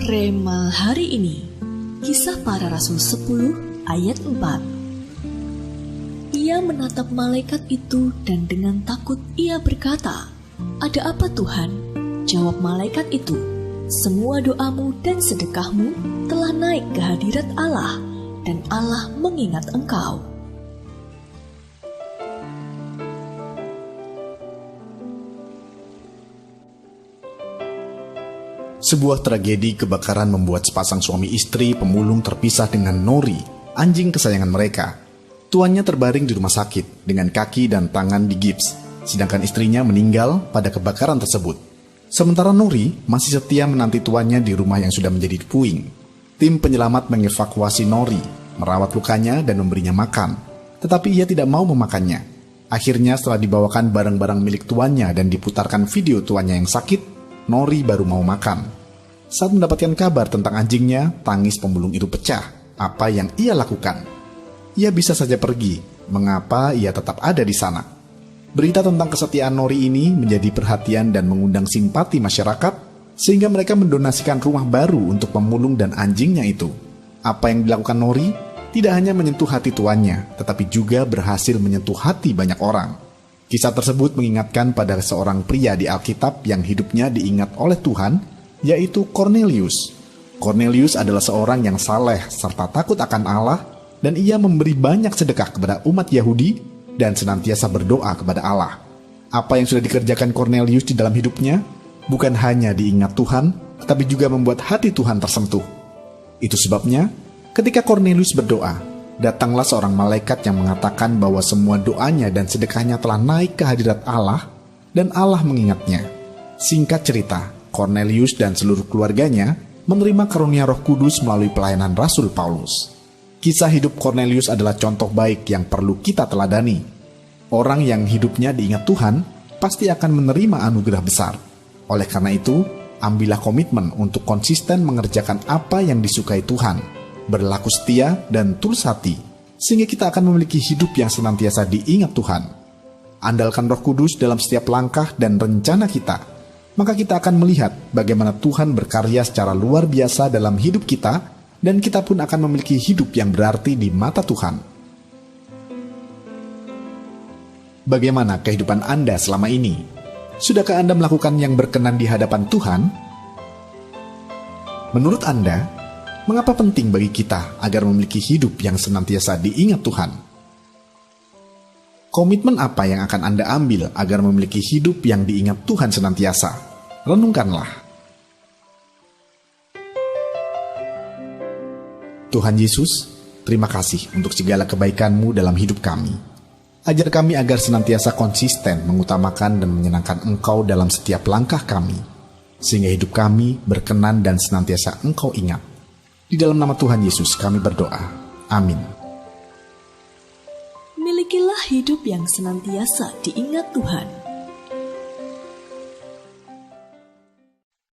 Rema hari ini, Kisah Para Rasul 10 ayat 4. Ia menatap malaikat itu dan dengan takut ia berkata, "Ada apa Tuhan?" Jawab malaikat itu, "Semua doamu dan sedekahmu telah naik ke hadirat Allah, dan Allah mengingat engkau." Sebuah tragedi kebakaran membuat sepasang suami istri pemulung terpisah dengan Nori, anjing kesayangan mereka. Tuannya terbaring di rumah sakit dengan kaki dan tangan digips, sedangkan istrinya meninggal pada kebakaran tersebut. Sementara Nori masih setia menanti tuannya di rumah yang sudah menjadi puing. Tim penyelamat mengevakuasi Nori, merawat lukanya dan memberinya makan, tetapi ia tidak mau memakannya. Akhirnya setelah dibawakan barang-barang milik tuannya dan diputarkan video tuannya yang sakit, Nori baru mau makan. Saat mendapatkan kabar tentang anjingnya, tangis pemulung itu pecah. Apa yang ia lakukan? Ia bisa saja pergi. Mengapa ia tetap ada di sana? Berita tentang kesetiaan Nori ini menjadi perhatian dan mengundang simpati masyarakat, sehingga mereka mendonasikan rumah baru untuk pemulung dan anjingnya itu. Apa yang dilakukan Nori tidak hanya menyentuh hati tuannya, tetapi juga berhasil menyentuh hati banyak orang. Kisah tersebut mengingatkan pada seorang pria di Alkitab yang hidupnya diingat oleh Tuhan, yaitu Cornelius. Cornelius adalah seorang yang saleh serta takut akan Allah, dan ia memberi banyak sedekah kepada umat Yahudi dan senantiasa berdoa kepada Allah. Apa yang sudah dikerjakan Cornelius di dalam hidupnya bukan hanya diingat Tuhan, tetapi juga membuat hati Tuhan tersentuh. Itu sebabnya ketika Cornelius berdoa, datanglah seorang malaikat yang mengatakan bahwa semua doanya dan sedekahnya telah naik ke hadirat Allah, dan Allah mengingatnya. Singkat cerita, Cornelius dan seluruh keluarganya menerima karunia Roh Kudus melalui pelayanan Rasul Paulus. Kisah hidup Cornelius adalah contoh baik yang perlu kita teladani. Orang yang hidupnya diingat Tuhan pasti akan menerima anugerah besar. Oleh karena itu, ambillah komitmen untuk konsisten mengerjakan apa yang disukai Tuhan, berlaku setia dan tulus hati, sehingga kita akan memiliki hidup yang senantiasa diingat Tuhan. Andalkan Roh Kudus dalam setiap langkah dan rencana kita, maka kita akan melihat bagaimana Tuhan berkarya secara luar biasa dalam hidup kita, dan kita pun akan memiliki hidup yang berarti di mata Tuhan. Bagaimana kehidupan Anda selama ini? Sudahkah Anda melakukan yang berkenan di hadapan Tuhan? Menurut Anda, mengapa penting bagi kita agar memiliki hidup yang senantiasa diingat Tuhan? Komitmen apa yang akan Anda ambil agar memiliki hidup yang diingat Tuhan senantiasa? Renungkanlah. Tuhan Yesus, terima kasih untuk segala kebaikan-Mu dalam hidup kami. Ajar kami agar senantiasa konsisten mengutamakan dan menyenangkan Engkau dalam setiap langkah kami, sehingga hidup kami berkenan dan senantiasa Engkau ingat. Di dalam nama Tuhan Yesus kami berdoa. Amin. Milikilah hidup yang senantiasa diingat Tuhan.